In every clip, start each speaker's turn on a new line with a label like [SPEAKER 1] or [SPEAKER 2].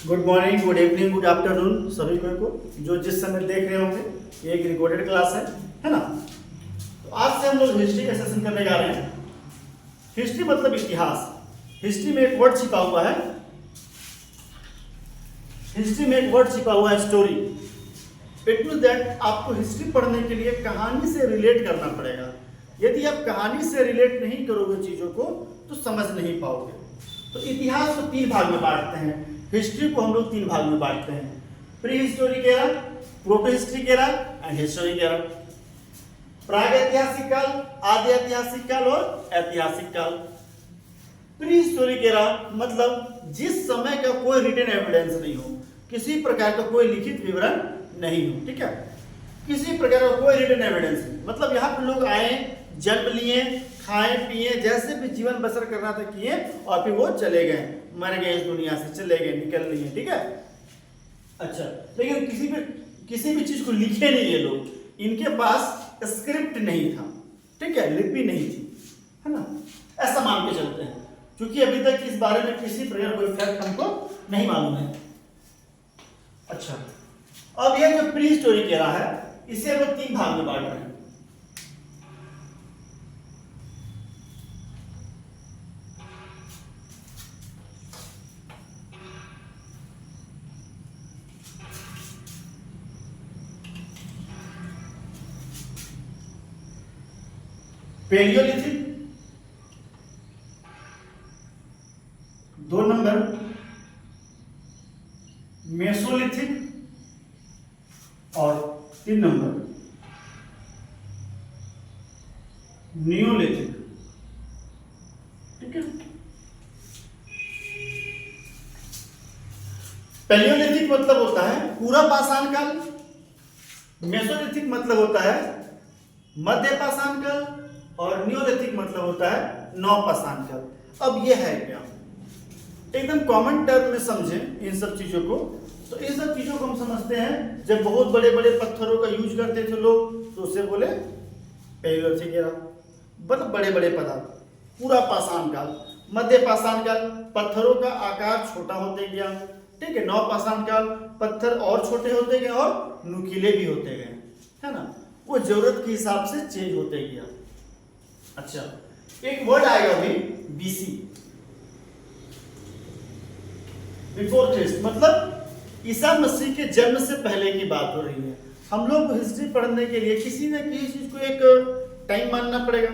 [SPEAKER 1] Good morning, good evening, good afternoon सभी को जो जिस समय देख रहे होंगे। ये एक रिकॉर्डेड क्लास है ना। तो आज से हम लोग हिस्ट्री का सेशन करने जा रहे हैं। हिस्ट्री मतलब इतिहास। हिस्ट्री में एक वर्ड छिपा हुआ है, हिस्ट्री में एक वर्ड छिपा हुआ है स्टोरी। इट मींस दैट आपको हिस्ट्री पढ़ने के लिए कहानी से रिलेट करना पड़ेगा। यदि आप कहानी से रिलेट नहीं करोगे चीजों को तो समझ नहीं पाओगे। तो इतिहास को तीन भाग में बांटते हैं। हिस्ट्री को हम लोग तीन भाग में बांटते हैं, pre historic era, proto historic era and historic era. प्रागैतिहासिक काल, आदि ऐतिहासिक काल और ऐतिहासिक काल। प्री हिस्टोरिक एरा मतलब जिस समय का कोई रिटन एविडेंस नहीं हो, किसी प्रकार का कोई लिखित विवरण नहीं हो, ठीक है, किसी प्रकार का कोई रिटन एविडेंस नहीं। मतलब यहाँ पे लोग आए, जन्म लिए, खाए पिए, जैसे भी जीवन बसर करना था किए और फिर वो चले गए, मर गए, इस दुनिया से चले गए, निकल लिए, ठीक है। अच्छा, लेकिन किसी भी चीज को लिखे नहीं ये लोग, इनके पास स्क्रिप्ट नहीं था, ठीक है, लिपि नहीं थी, है ना। ऐसा मान के चलते हैं, क्योंकि अभी तक इस बारे में किसी प्रकार कोई फैक्ट हमको नहीं मालूम है। अच्छा, अब ये जो प्री हिस्टोरिक एरा है इसे हम तीन भाग में बांट रहे हैं। पैलियोलिथिक 2 नंबर, मेसोलिथिक और 3 नंबर नियोलिथिक, ठीक है। पैलियोलिथिक मतलब होता है पूरा पाषाण काल, मेसोलिथिक मतलब होता है मध्य पाषाण काल और नियोलिथिक मतलब होता है नवपाषाण काल। अब ये है क्या, एकदम कॉमन टर्म में समझें इन सब चीजों को। तो इन सब चीजों को हम समझते हैं, जब बहुत बड़े बड़े पत्थरों का यूज करते थे लोग तो उसे बोले पैलियोलिथिक एरा, मतलब बड़े बड़े पदार्थ, पूरा पाषाण काल। मध्य पाषाण काल पत्थरों का आकार छोटा होते गया, ठीक है। नवपाषाण काल पत्थर और छोटे होते गए और नुकीले भी होते गए, है ना, वो जरूरत के हिसाब से चेंज होते गया। अच्छा, एक वर्ड आएगा अभी बीसी, बिफोर क्राइस्ट, मतलब ईसा मसीह के जन्म से पहले की बात हो रही है। हम लोग को हिस्ट्री पढ़ने के लिए किसी न किसी चीज को एक टाइम मानना पड़ेगा,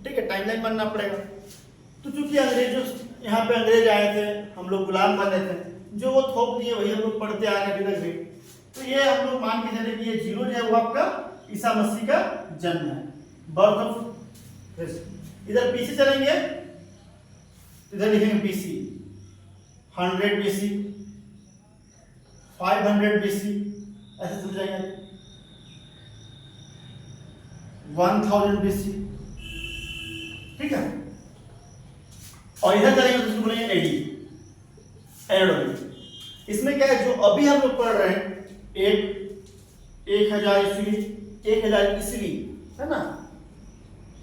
[SPEAKER 1] ठीक है, टाइमलाइन मानना पड़ेगा। तो चूंकि अंग्रेजों यहाँ पे अंग्रेज आए थे, हम लोग गुलाम बने थे, जो वो थोप दिए वही हम लोग पढ़ते आ रहे अभी तक भी। तो ये हम लोग मान के चले कि ये जीरो जो है वो आपका ईसा मसीह का जन्म है, बर्थ ऑफ क्राइस्ट। इधर पीछे चलेंगे, इधर लिखेंगे बीसी 100 बीसी, 500 बीसी, ऐसे चल जाएंगे 1000 बीसी, ठीक है। और इधर चलेंगे तो उसको बोलेंगे एडी, एडी। इसमें क्या है, जो अभी हम लोग पढ़ रहे हैं 1000 ईस्वी, 1000 ईस्वी, है ना,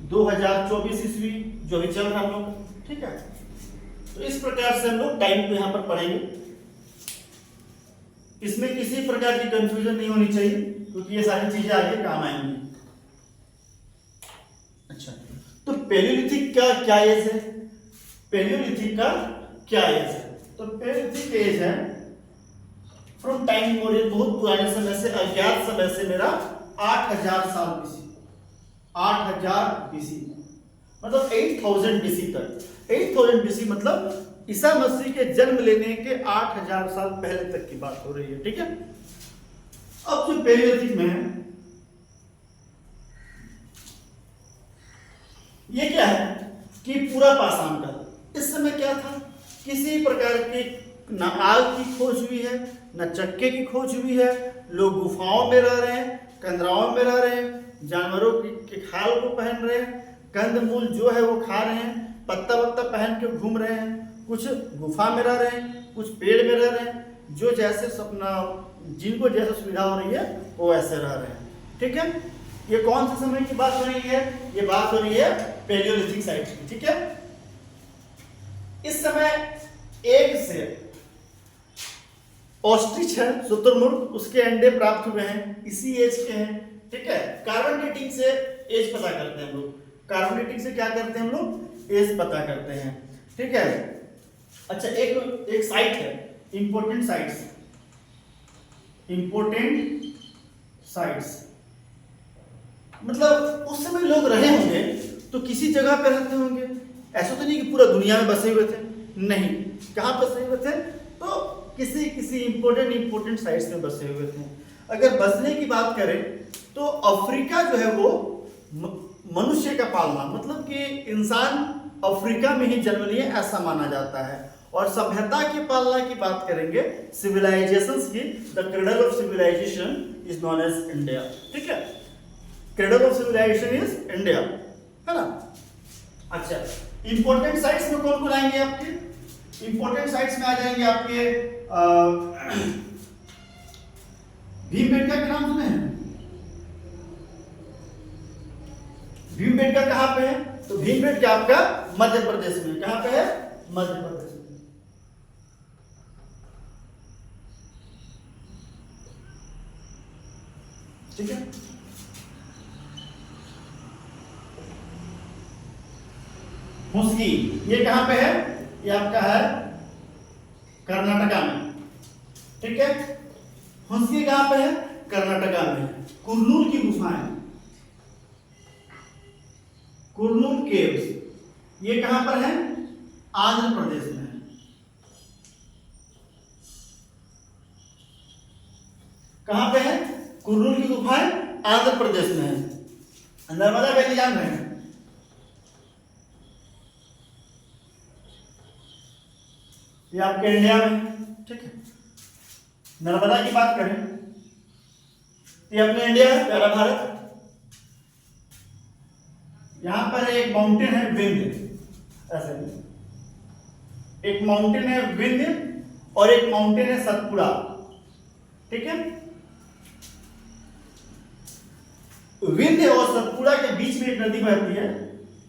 [SPEAKER 1] 2024 ईस्वी जो भी चल रहा है हम लोग, ठीक है। तो इस प्रकार से हम लोग टाइम को यहां पर पढ़ेंगे। इसमें किसी प्रकार की कंफ्यूजन नहीं होनी चाहिए, क्योंकि ये सारी चीजें आगे काम आएंगी। अच्छा, तो पैलियोलिथिक का क्या एज है, पैलियोलिथिक का क्या एज है? तो पैलियोलिथिक एज है फ्रॉम टाइम मेमोरियल, बहुत पुराने समय से, अज्ञात समय से मेरा 8000 साल बीसी, 8000 बीसी मतलब 8000 बीसी तक। 8000 बीसी मतलब ईसा मसीह के जन्म लेने के 8000 साल पहले तक की बात हो रही है, ठीक है। अब जो पैलियोलिथिक में है, ये क्या है कि पूरा पाषाण काल। इस समय क्या था, किसी प्रकार की न आग की खोज हुई है, न चक्के की खोज हुई है, लोग गुफाओं में रह रहे हैं, कंदराओं में रह रहे हैं, जानवरों के खाल को पहन रहे हैं, कंदमूल जो है वो खा रहे हैं, पत्ता वत्ता पहन के घूम रहे हैं, कुछ गुफा में रह रहे हैं, कुछ पेड़ में रह रहे हैं, जो जैसे सपना जिनको जैसे सुविधा हो रही है वो ऐसे रह रहे हैं, ठीक है। ये कौन से समय की बात हो रही है, ये बात हो रही है पैलियोलिथिक साइड की, ठीक है। इस समय 1 से ऑस्ट्रिच है शुतुरमुर्ग, उसके अंडे प्राप्त हुए हैं, इसी एज के हैं। ठीक है, कार्बन डेटिंग से एज पता करते हैं हम लोग, कार्बन डेटिंग से क्या करते हैं हम लोग, एज पता करते हैं। ठीक है, अच्छा एक साइट है, इंपॉर्टेंट साइट्स, इंपॉर्टेंट साइट्स मतलब उस समय लोग रहे होंगे तो किसी जगह पर रहते होंगे, ऐसा तो नहीं कि पूरा दुनिया में बसे हुए थे, नहीं, कहाँ बसे हुए थे, तो किसी किसी इंपॉर्टेंट साइट्स में बसे हुए थे। अगर बसने की बात करें तो अफ्रीका जो है वो मनुष्य का पालना, मतलब कि इंसान अफ्रीका में ही जन्म लिए ऐसा माना जाता है। और सभ्यता की पालना की बात करेंगे, सिविलाइजेशंस की, the cradle of civilisation is known as India. ठीक है, cradle of civilisation is India, है ना। अच्छा, इंपॉर्टेंट साइट्स में कौन कौन आएंगे आपके, इंपॉर्टेंट साइट्स में आ जाएंगे आपके भीमबेटका के नाम सुने हैं, भीमबेटका कहां पे है, तो भीमबेटका आपका मध्य प्रदेश में, कहां पे है, मध्य प्रदेश में। ठीक है, मुस्की ये कहां पे है, ये आपका है कर्नाटका में। ठीक है, हुस्की कहां पे है, कर्नाटका में। कुरनूल की गुफाएं, कुरनूल केव्स ये कहां पर है, आंध्र प्रदेश में है। कहां पे है, कुरनूल की गुफाएं आंध्र प्रदेश में है। नर्मदा वैली जान रहे हैं, ये आपके इंडिया में। ठीक है, नर्मदा की बात करें, ये अपने इंडिया है, प्यारा भारत। यहां पर एक माउंटेन है विंध्य, ऐसे एक माउंटेन है विंध्य और एक माउंटेन है सतपुड़ा। ठीक है, विंध्य और सतपुड़ा के बीच में एक नदी बहती है,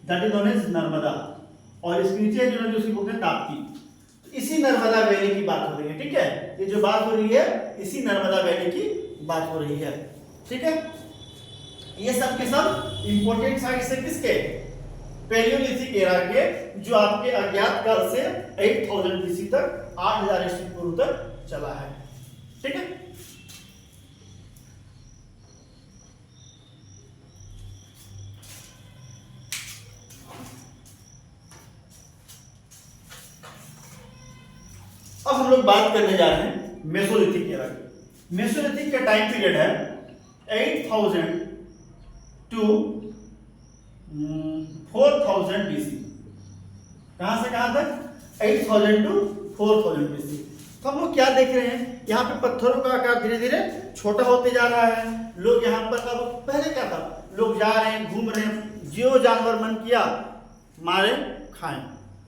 [SPEAKER 1] that is known as Narmada, और इसके नीचे जो नदी उसकी बोलते हैं ताप्ती। इसी नर्मदा वैली की बात हो रही है। ठीक है, ये जो बात हो रही है इसी नर्मदा वैली की बात हो रही है। ठीक है, ये सब के सब इंपॉर्टेंट साइट्स है किसके, पैलियोलिथिक एरा के, जो आपके अज्ञात काल से 8000 बीसी तक 8000 ईस्वी पूर्व तक चला है। ठीक है, अब हम लोग बात करने जा रहे हैं मेसोलिथिक एरा की। मेसोलिथिक का टाइम पीरियड है 8000 टू 4000 बीसी। कहां से कहां तक, 8000 टू 4000 बीसी। तो हम लोग क्या देख रहे हैं, यहाँ पे पत्थरों का आकार धीरे धीरे छोटा होते जा रहा है। लोग यहाँ पर, अब पहले क्या था, लोग जा रहे हैं, घूम रहे हैं, जो जानवर मन किया मारे खाएं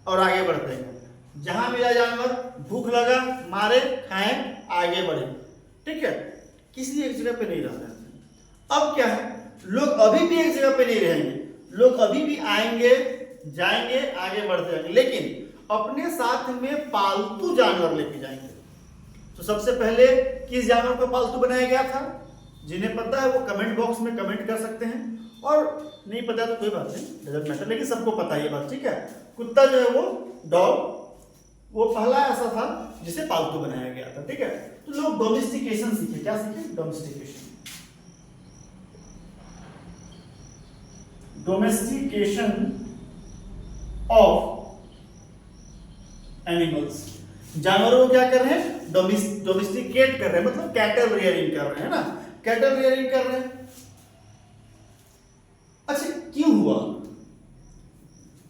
[SPEAKER 1] और आगे बढ़ते हैं। जहां मिला जानवर, भूख लगा, मारे खाएं आगे बढ़े। ठीक है, किसी एक जगह पे नहीं रह रहे थे। अब क्या है, लोग अभी भी एक जगह पे नहीं रहेंगे, लोग अभी भी आएंगे जाएंगे आगे बढ़ते रहेंगे, लेकिन अपने साथ में पालतू जानवर लेके जाएंगे। तो सबसे पहले किस जानवर को पालतू बनाया गया था, जिन्हें पता है वो कमेंट बॉक्स में कमेंट कर सकते हैं, और नहीं पता तो कोई बात नहीं, डजंट मैटर, लेकिन सबको पता है ये बात। ठीक है, कुत्ता जो है वो, डॉग, वो पहला ऐसा था जिसे पालतू बनाया गया था। ठीक है, तो लोग डोमेस्टिकेशन सीखे, क्या सीखे, डोमेस्टिकेशन, डोमेस्टिकेशन ऑफ एनिमल्स। जानवरों को क्या कर रहे हैं, डोमेस्टिकेट कर रहे हैं, मतलब कैटल रियरिंग कर रहे हैं ना, कैटल रियरिंग कर रहे हैं। अच्छा, क्यों हुआ,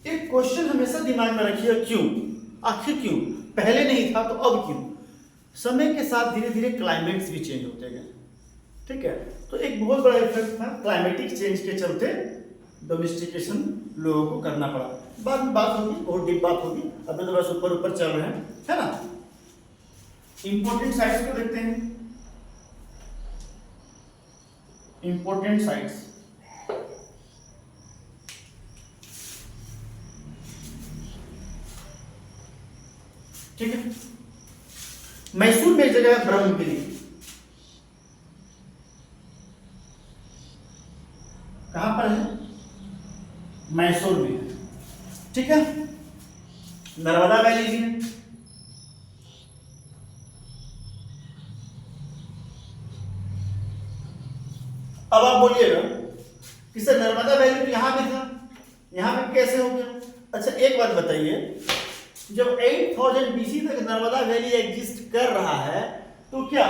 [SPEAKER 1] एक क्वेश्चन हमेशा दिमाग में रखिए, क्यों, आखिर क्यों, पहले नहीं था तो अब क्यों। समय के साथ धीरे धीरे क्लाइमेट्स भी चेंज होते गए। ठीक है, तो एक बहुत बड़ा इफेक्ट था, क्लाइमेटिक चेंज के चलते डोमेस्टिकेशन लोगों को करना पड़ा। बाद में बात होगी, बहुत डीप बात होगी, अभी तो बस ऊपर ऊपर चल रहे हैं, है ना। इंपॉर्टेंट साइट्स को देखते हैं, इंपॉर्टेंट साइट्स, ठीक है। मैसूर में एक जगह है ब्रह्मगिरी, कहां पर है? मैसूर में है, ठीक है। नर्मदा वैली भी है, अब आप बोलिएगा कि सर नर्मदा वैली तो यहां भी था, यहां पे कैसे हो गया? अच्छा एक बात बताइए, जब 8000 बीसी तक नर्मदा वैली एग्जिस्ट कर रहा है तो क्या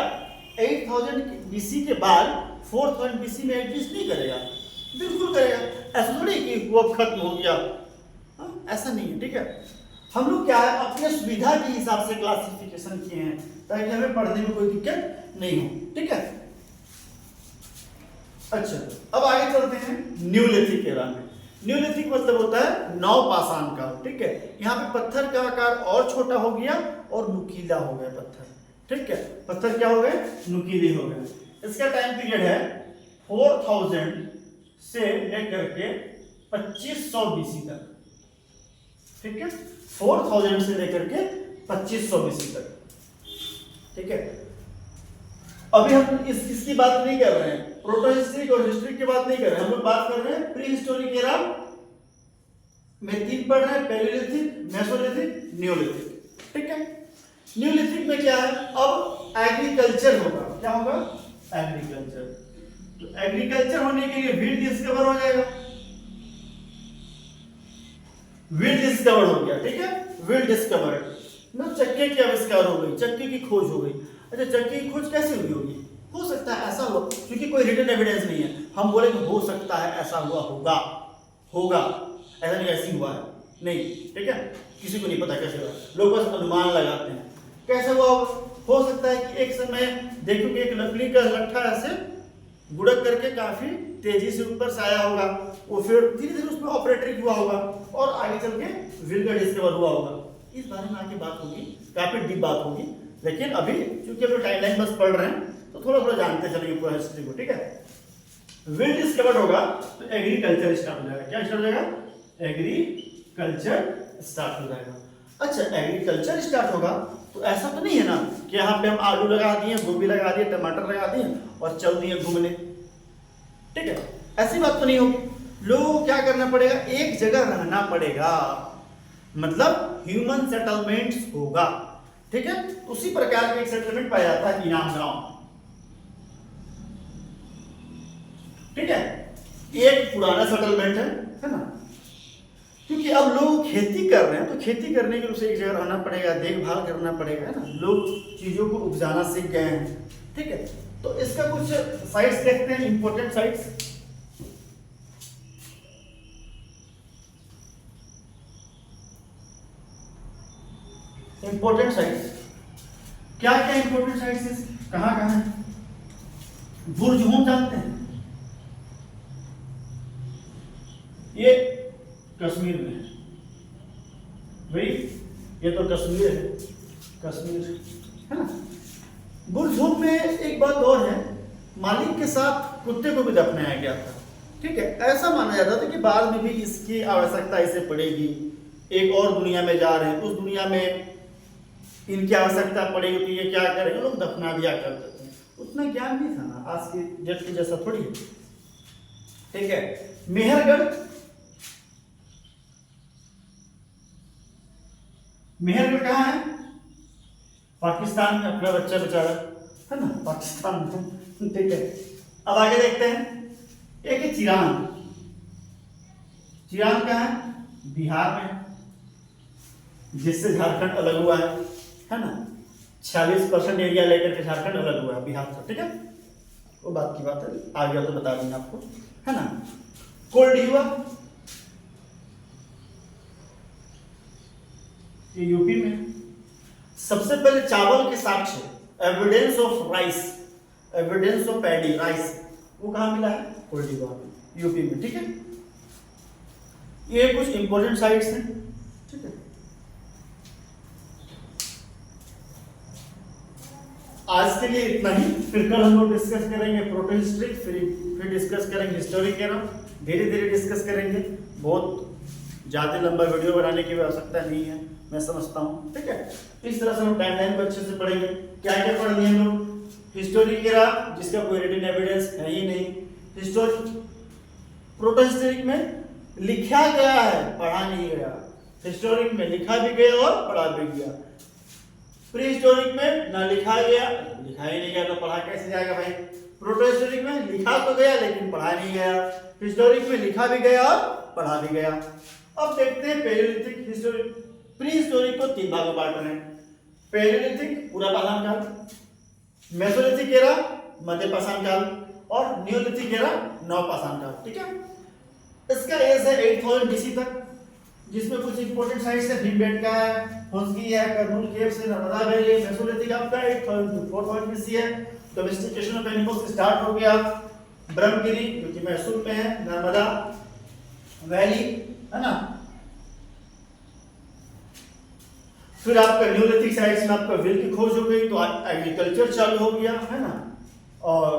[SPEAKER 1] 8000 बीसी के बाद 4000 बीसी में एग्जिस्ट नहीं करेगा? बिल्कुल करेगा। ऐसा थोड़ी कि वो अब खत्म हो गया, ऐसा नहीं है, ठीक है। हम लोग क्या है अपने सुविधा के हिसाब से क्लासिफिकेशन किए हैं ताकि हमें पढ़ने में कोई दिक्कत नहीं हो, ठीक है। अच्छा अब आगे चलते हैं न्यूलिथिक एरा में। न्यूलिथिक मतलब होता है नवपाषाण काल, ठीक है। यहाँ पे पत्थर का आकार और छोटा हो गया और नुकीला हो गया पत्थर, ठीक है। पत्थर क्या हो गए? नुकीले हो गए। इसका टाइम पीरियड है 4000 से लेकर के 2500 बीसी तक, ठीक है। 4000 से लेकर के 2500 बीसी तक, ठीक है। अभी हम इसकी बात नहीं कर रहे हैं, प्रोटोहिस्ट्रिक और हिस्ट्रिक की बात नहीं कर रहे हैं, हम लोग बात कर रहे हैं प्री हिस्टोरिक एरा में। 3 पढ़ रहे हैं, पैलियोलिथिक, मेसोलिथिक, न्यूलिथिक, ठीक है। न्यूलिथिक में क्या है? अब एग्रीकल्चर होगा। क्या होगा? एग्रीकल्चर। तो एग्रीकल्चर होने के लिए व्हील डिस्कवर हो जाएगा, व्हील डिस्कवर हो गया, ठीक है। व्हील डिस्कवर ना, चक्के की आविष्कार हो गई, चक्के की खोज हो गई। अच्छा चक्के की खोज कैसे हुई होगी? हो सकता है ऐसा हो, क्योंकि कोई रिटन एविडेंस नहीं है, हम बोलेंगे हो सकता है ऐसा हुआ होगा, होगा, ऐसा नहीं ऐसी हुआ है, नहीं, ठीक है। किसी को नहीं पता कैसे हुआ, लोग बस अनुमान लगाते हैं कैसे हुआ होगा। हो सकता है कि एक समय देखो कि एक लकड़ी का लट्ठा ऐसे गुड़क करके काफी तेजी से ऊपर से आया होगा, वो फिर धीरे धीरे उसमें ऑपरेटरी हुआ होगा और आगे चल के व्हील का डिस्कवर हुआ होगा। इस बारे में आगे बात होगी, काफी डीप बात होगी, लेकिन अभी चूंकि हम टाइमलाइन बस पढ़ रहे हैं तो थोड़ा थोड़ा जानते चलेंगे पूरा हिस्ट्री को, ठीक है। व्हील डिस्कवर्ड होगा तो एग्रीकल्चर स्टार्ट हो जाएगा। क्या स्टार्ट हो जाएगा? एग्रीकल्चर स्टार्ट हो जाएगा। अच्छा एग्रीकल्चर स्टार्ट होगा तो ऐसा तो नहीं है ना कि यहाँ पे हम आलू लगा दिए, गोभी लगा दिए, टमाटर लगा दिए और चल दिए घूमने, ठीक है। ऐसी बात तो नहीं होगी। लोगों को क्या करना पड़ेगा? एक जगह रहना पड़ेगा, मतलब ह्यूमन सेटलमेंट्स होगा, ठीक है। उसी प्रकार का एक सेटलमेंट पाया जाता है इनाम गांव, ठीक है। एक पुराना सेटलमेंट है ना, क्योंकि अब लोग खेती कर रहे हैं तो खेती करने के लिए उसे एक जगह रहना पड़ेगा, देखभाल करना पड़ेगा, है ना। लोग चीजों को उपजाना सीख गए हैं, ठीक है। तो इसका कुछ साइट्स देखते हैं, इंपॉर्टेंट साइट्स। इंपॉर्टेंट साइट्स क्या क्या इंपॉर्टेंट साइट्स कहां कहां है? बुर्जहोम जानते हैं? ये कश्मीर में है भाई, ये तो कश्मीर है, कश्मीर है ना। बुर्जहोम में एक बात और है, मालिक के साथ कुत्ते को भी दफनाया गया था, ठीक है। ऐसा माना जाता था कि बाद में भी इसकी आवश्यकता इसे पड़ेगी, एक और दुनिया में जा रहे हैं, उस दुनिया में इनकी आवश्यकता पड़ेगी तो ये क्या करेंगे, लोग दफना दिया करते थे। उतना ज्ञान नहीं था ना, आज की डेट की जैसा थोड़ी है, ठीक है। मेहरगढ़, मेहरगढ़ कहाँ है? पाकिस्तान में। अपना बच्चा बेचारा है ना पाकिस्तान में, ठीक है। अब आगे देखते हैं, एक है चिरांद। चिरांद कहाँ है? बिहार में, जिससे झारखंड अलग हुआ है ना। 46% एरिया लेकर के झारखंड अलग हुआ है बिहार से, ठीक है। वो बात की बात है, आ गया तो बता देंगे आपको, है ना। कोल्डिहुआ ये यूपी में। सबसे पहले चावल के साक्ष्य, evidence of rice, evidence of paddy rice, वो कहां मिला है? कोल्डिहुआ में, यूपी में, ठीक है। ये कुछ इंपॉर्टेंट साइट्स हैं, ठीक है। आज के लिए इतना ही, फिर कल हम लोग डिस्कस करेंगे प्रोटोहिस्ट्रिक, फिर डिस्कस करेंगे हिस्टोरिक एरा, धीरे धीरे डिस्कस करेंगे। बहुत ज़्यादा लंबा वीडियो बनाने की आवश्यकता नहीं है, मैं समझता हूँ, ठीक है। इस तरह से हम टाइमलाइन को अच्छे से पढ़ेंगे। क्या क्या पढ़ लिए हम लोग? हिस्टोरिक एरा जिसका कोई रिटन एविडेंस है ही नहीं, हिस्टोरिक प्रोटोहिस्टोरिक में लिखा गया है, पढ़ा नहीं गया, हिस्टोरिक में लिखा भी गया और पढ़ा भी गया, प्री हिस्टोरिक में ना लिखा गया, लिखा ही नहीं गया तो पढ़ा कैसे जाएगा भाई। प्रोटोहिस्टोरिक में लिखा तो गया लेकिन पढ़ा नहीं गया, हिस्टोरिक में लिखा भी गया और पढ़ा भी गया। अब देखते हैं पैलियोलिथिक, हिस्टोरिक, प्री हिस्टोरिक को 3 भागों में बांट रहे हैं। पैलियोलिथिक पूरा पाषाण काल, मेसोलिथिक एरा मध्य पाषाण काल और नियोलिथिक एरा नव पाषाण काल, ठीक है। इसका एज है 8000 बीसी तक, जिसमें कुछ इंपोर्टेंट साइट्स है, भीमबेटका है, होंसकी है, कर्नूल केव्स है, नर्मदा वैली है। मेसोलिथिक आपका 8000 to 4000 बीसी है। डोमेस्टिकेशन ऑफ एनिमल्स स्टार्ट हो गया, ब्रह्मगिरी जो कि मैसूर में है, नर्मदा वैली है ना। फिर आपका न्यूलिथिक साइट्स में आपका व्हील की खोज हो गई तो एग्रीकल्चर चालू हो गया है ना, और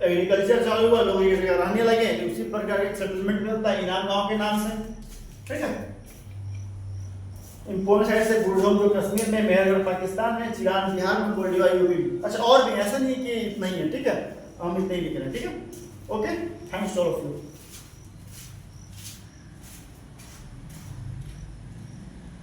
[SPEAKER 1] एग्रीकल्चर चालू हुआ, लोग ये रहने लगे, उसी प्रकार एक सेटलमेंट मिलता है इनाम गांव के नाम से, ठीक है। इंपोर्टेंट साइट से बुढ़ोम जो कश्मीर में, मेहरगढ़ पाकिस्तान में, चिरान बिहार में, बोल्डिवा यूपी। अच्छा और भी ऐसा नहीं कि इतना ही है, ठीक है, हम इतना ही लिख रहे हैं, ठीक है। Okay, thanks all of you.